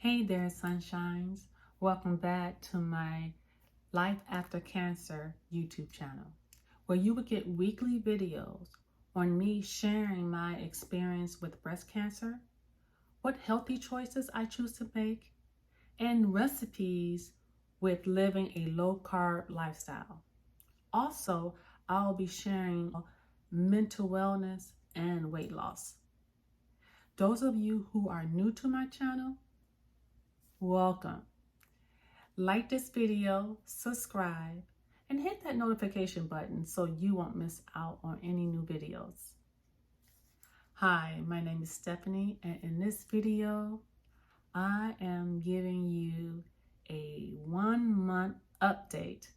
Hey there, sunshines. Welcome back to my Life After Cancer YouTube channel, where you will get weekly videos on me sharing my experience with breast cancer, what healthy choices I choose to make, and recipes with living a low-carb lifestyle. Also, I'll be sharing mental wellness and weight loss. Those of you who are new to my channel, welcome. Like this video, subscribe, and hit that notification button so you won't miss out on any new videos. Hi, my name is Stephanie, and in this video, I am giving you a 1-month update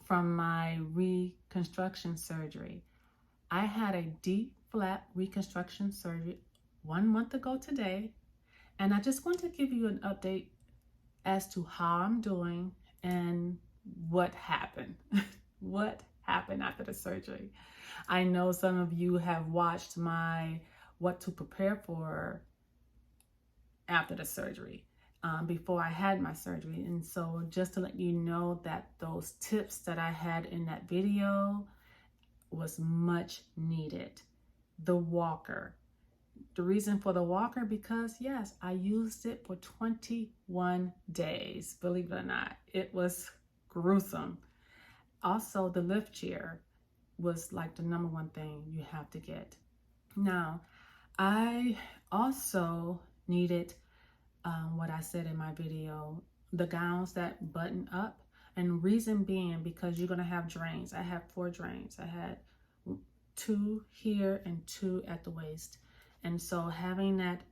from my reconstruction surgery. I had a DIEP Flap reconstruction surgery 1 month ago today, and I just want to give you an update as to how I'm doing and what happened. What happened after the surgery. I know some of you have watched my what to prepare for after the surgery, before I had my surgery. And so just to let you know that those tips that I had in that video was much needed. The walker. The reason for the walker, because yes, I used it for 21 days. Believe it or not, it was gruesome. Also, the lift chair was like the #1 thing you have to get. Now, I also needed what I said in my video, the gowns that button up. And reason being, because you're going to have drains. I have 4 drains. I had 2 here and 2 at the waist. And so having that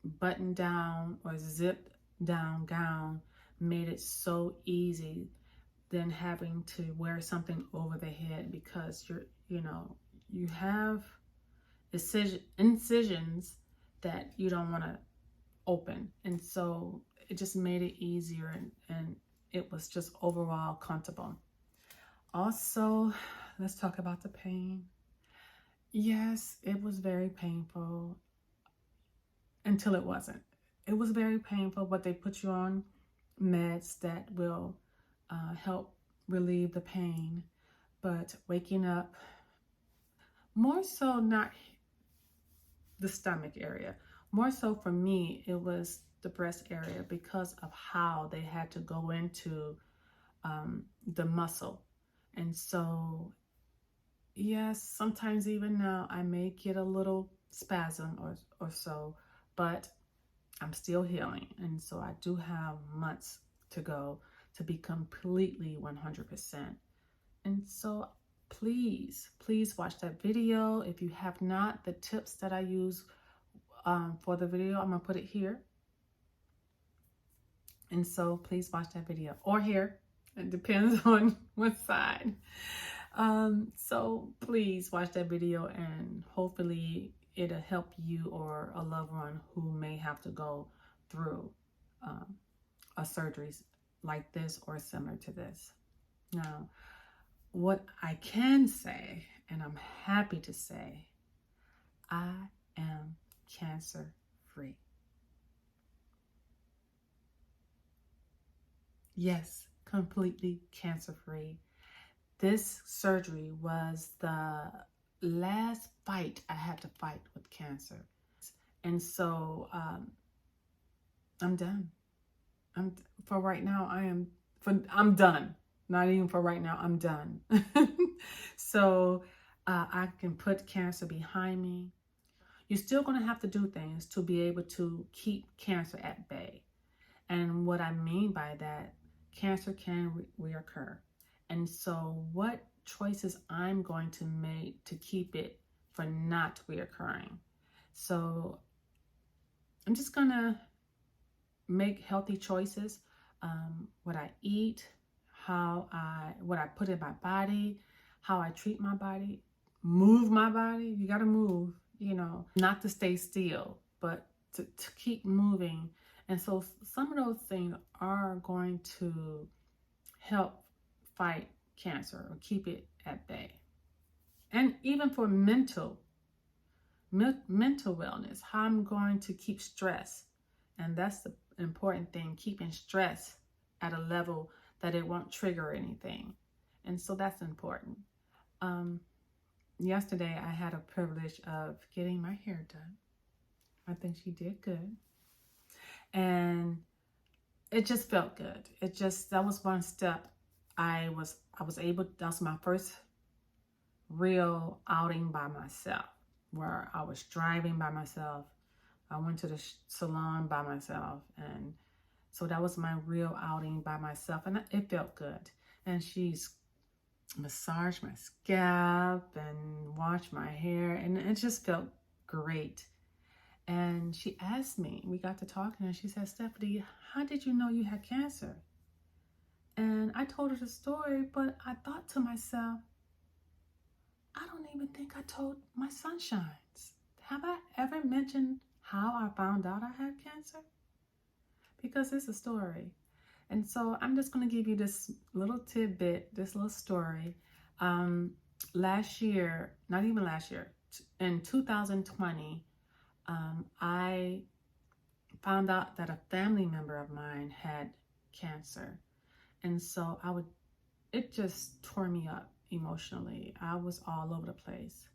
button down or zipped down gown made it so easy than having to wear something over the head, because you have incisions that you don't want to open. And so it just made it easier, and it was just overall comfortable. Also, let's talk about the pain. Yes, it was very painful until it wasn't. It was very painful, but they put you on meds that will help relieve the pain. But waking up, more so not the stomach area, more so for me, it was the breast area, because of how they had to go into the muscle. And so yes, sometimes even now I may get a little spasm or so, but I'm still healing. And so I do have months to go to be completely 100%. And so please watch that video. If you have not, the tips that I use for the video, I'm gonna put it here. And so please watch that video, or here. It depends on what side. So please watch that video, and hopefully it'll help you or a loved one who may have to go through a surgery like this or similar to this. Now, what I can say, and I'm happy to say, I am cancer free. Yes, completely cancer free. This surgery was the last fight I had to fight with cancer. And so I'm done. For right now, I'm done. Not even for right now, I'm done. So I can put cancer behind me. You're still going to have to do things to be able to keep cancer at bay. And what I mean by that, cancer can reoccur. And so what choices I'm going to make to keep it for not reoccurring. So I'm just going to make healthy choices. What I eat, what I put in my body, how I treat my body, move my body. You got to move, not to stay still, but to keep moving. And so some of those things are going to help fight cancer or keep it at bay. And even for mental wellness, how I'm going to keep stress And that's the important thing, keeping stress at a level that it won't trigger anything. And so that's important. Yesterday, I had a privilege of getting my hair done. I think she did good. And it just felt good. That was one step. I was able, that was my first real outing by myself, where I was driving by myself. I went to the salon by myself, and so that was my real outing by myself, and it felt good. And she's massaged my scalp and washed my hair, and it just felt great. And she asked me, we got to talking, and she said, "Stephanie, how did you know you had cancer?" And I told her the story, but I thought to myself, I don't even think I told my sunshines. Have I ever mentioned how I found out I had cancer? Because it's a story. And so I'm just going to give you this little tidbit, this little story. Last year, not even last year, in 2020, I found out that a family member of mine had cancer. And so it just tore me up emotionally. I was all over the place.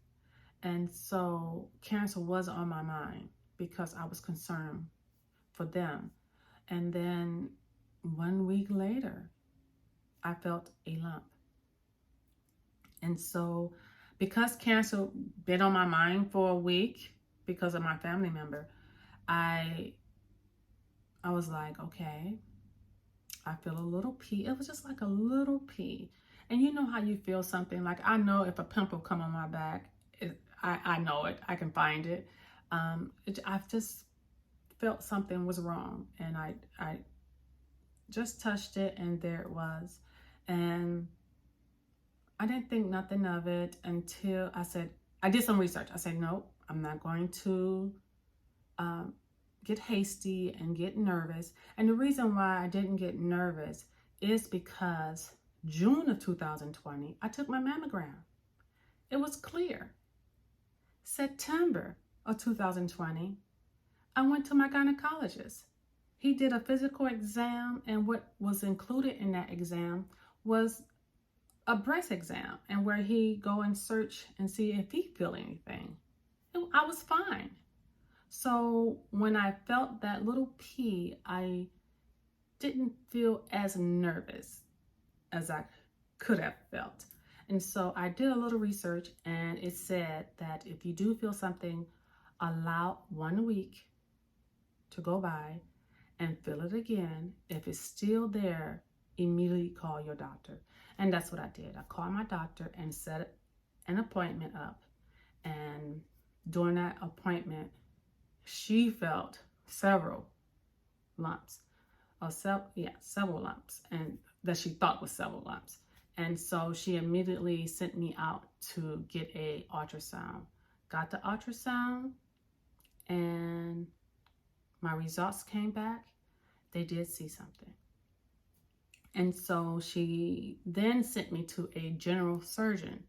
And so cancer was on my mind because I was concerned for them. And then 1 week later, I felt a lump. And so because cancer been on my mind for a week because of my family member, I was like, okay, I feel a little pee. It was just like a little pee. And you know how you feel something, like I know if a pimple come on my back, I know it, I can find it. I've just felt something was wrong, and I just touched it, and there it was. And I didn't think nothing of it until I did some research. I said, nope, I'm not going to get hasty and get nervous. And the reason why I didn't get nervous is because June of 2020, I took my mammogram. It was clear. September of 2020, I went to my gynecologist. He did a physical exam, and what was included in that exam was a breast exam, and where he go and search and see if he feel anything. I was fine. So when I felt that little pee, I didn't feel as nervous as I could have felt. And so I did a little research, and it said that if you do feel something, allow 1 week to go by and feel it again. If it's still there, immediately call your doctor. And that's what I did. I called my doctor and set an appointment up. And during that appointment, she felt several lumps, several lumps, and that she thought was several lumps. And so she immediately sent me out to get a ultrasound. Got the ultrasound, and my results came back. They did see something. And so she then sent me to a general surgeon.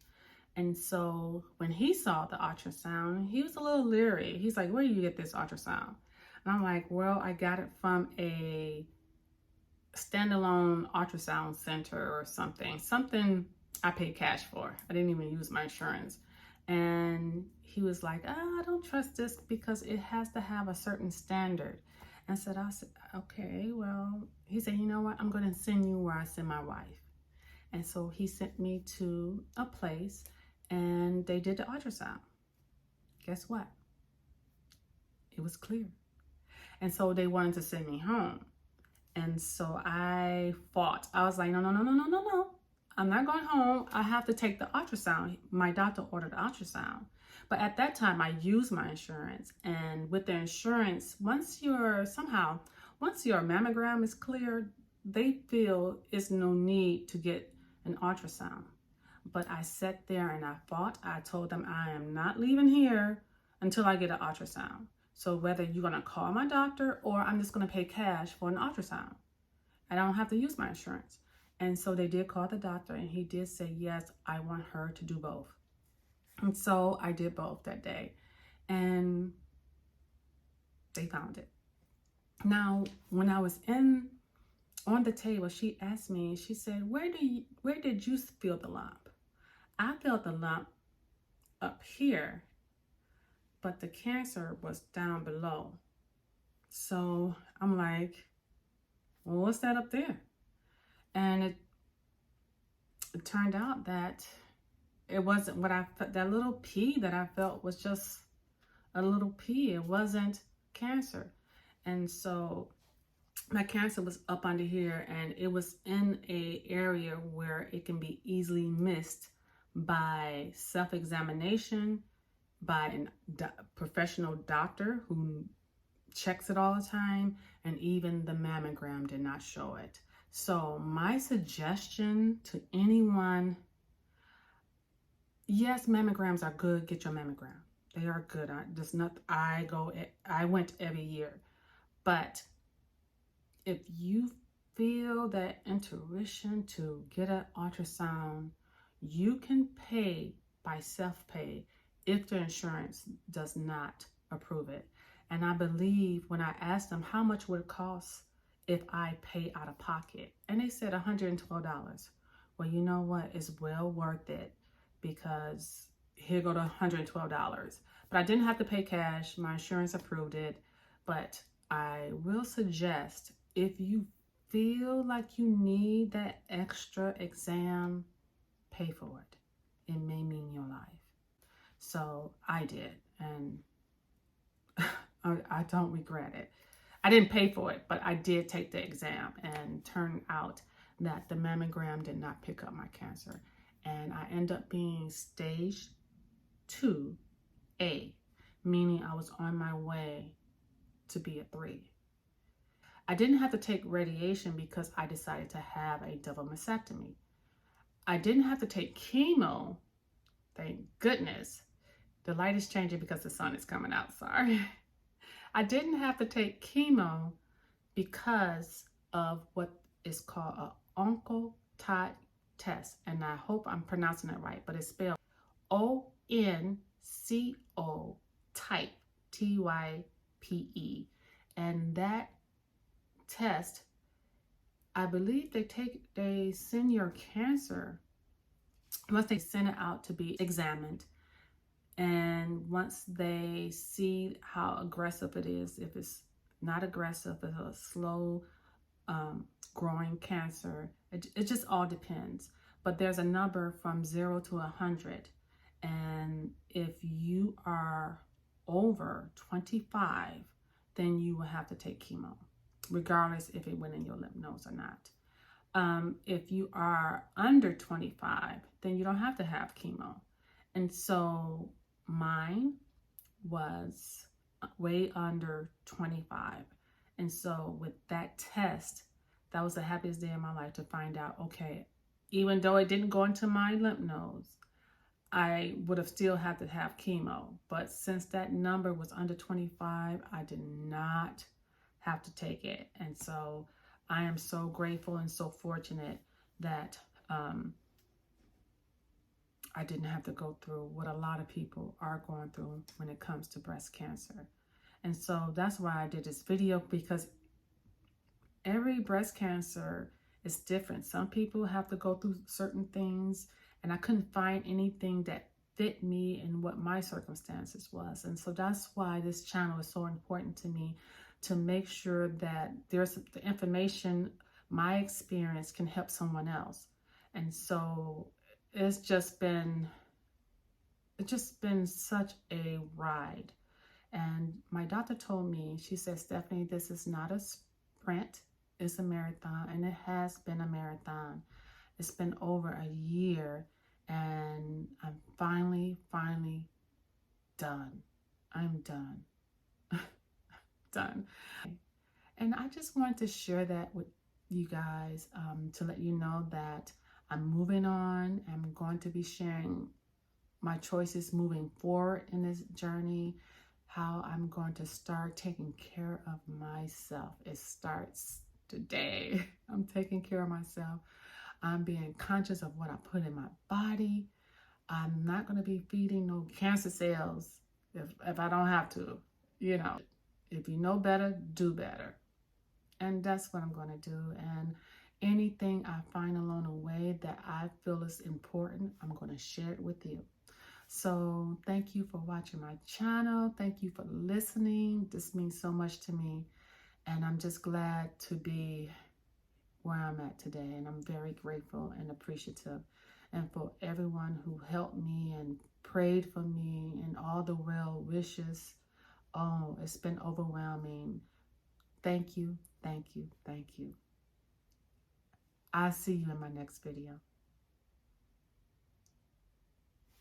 And so when he saw the ultrasound, he was a little leery. He's like, "Where do you get this ultrasound?" And I'm like, "Well, I got it from a standalone ultrasound center or something I paid cash for. I didn't even use my insurance." And he was like, "I don't trust this because it has to have a certain standard." And I said, "Okay, well," he said, "You know what? I'm going to send you where I send my wife." And so he sent me to a place, and they did the ultrasound. Guess what? It was clear. And so they wanted to send me home. And so I fought. I was like, no. I'm not going home. I have to take the ultrasound. My doctor ordered the ultrasound. But at that time, I used my insurance. And with the insurance, once your mammogram is cleared, they feel it's no need to get an ultrasound. But I sat there and I fought. I told them I am not leaving here until I get an ultrasound. So whether you're going to call my doctor or I'm just going to pay cash for an ultrasound, I don't have to use my insurance. And so they did call the doctor, and he did say, yes, I want her to do both. And so I did both that day, and they found it. Now, when I was on the table, she asked me, she said, where did you feel the lump? I felt the lump up here, but the cancer was down below. So I'm like, well, what's that up there? And it turned out that it wasn't what I felt. That little pea that I felt was just a little pea. It wasn't cancer. And so my cancer was up under here, and it was in a area where it can be easily missed by self-examination, by a professional doctor who checks it all the time, and even the mammogram did not show it. So my suggestion to anyone, yes, mammograms are good. Get your mammogram. They are good. I went every year. But if you feel that intuition to get an ultrasound, you can pay by self-pay if the insurance does not approve it. And I believe when I asked them how much would it cost if I pay out of pocket, and they said $112. Well, you know what? It's well worth it, because here go to $112. But I didn't have to pay cash. My insurance approved it. But I will suggest, if you feel like you need that extra exam, pay for it. It may mean your life. So I did, and I don't regret it. I didn't pay for it, but I did take the exam, and turned out that the mammogram did not pick up my cancer. And I ended up being stage 2A, meaning I was on my way to be a 3. I didn't have to take radiation because I decided to have a double mastectomy. I didn't have to take chemo, thank goodness. The light is changing because the sun is coming out, sorry. I didn't have to take chemo because of what is called an Oncotype test. And I hope I'm pronouncing it right, but it's spelled O-N-C-O type, T-Y-P-E. And that test, I believe they send your cancer, once they send it out to be examined, and once they see how aggressive it is, if it's not aggressive, it's a slow growing cancer, it just all depends. But there's a number from 0 to 100, and if you are over 25, then you will have to take chemo, regardless if it went in your lymph nodes or not. If you are under 25, then you don't have to have chemo. And so mine was way under 25. And so with that test, that was the happiest day of my life, to find out, okay, even though it didn't go into my lymph nodes, I would have still had to have chemo. But since that number was under 25, I did not have to take it. And so I am so grateful and so fortunate that I didn't have to go through what a lot of people are going through when it comes to breast cancer. And so that's why I did this video, because every breast cancer is different. Some people have to go through certain things, and I couldn't find anything that fit me and what my circumstances was. And so that's why this channel is so important to me, to make sure that there's the information, my experience can help someone else. And so it's just been such a ride. And my doctor told me, she said, Stephanie, this is not a sprint, it's a marathon. And it has been a marathon. It's been over a year, and I'm finally done. I'm done. Done. And I just wanted to share that with you guys, to let you know that I'm moving on. I'm going to be sharing my choices moving forward in this journey, how I'm going to start taking care of myself. It starts today. I'm taking care of myself. I'm being conscious of what I put in my body. I'm not going to be feeding no cancer cells if I don't have to. You know, if you know better, do better. And that's what I'm going to do. And anything I find along the way that I feel is important, I'm going to share it with you. So thank you for watching my channel. Thank you for listening. This means so much to me. And I'm just glad to be where I'm at today. And I'm very grateful and appreciative. And for everyone who helped me and prayed for me and all the well wishes. Oh, it's been overwhelming. Thank you, thank you, thank you. I'll see you in my next video.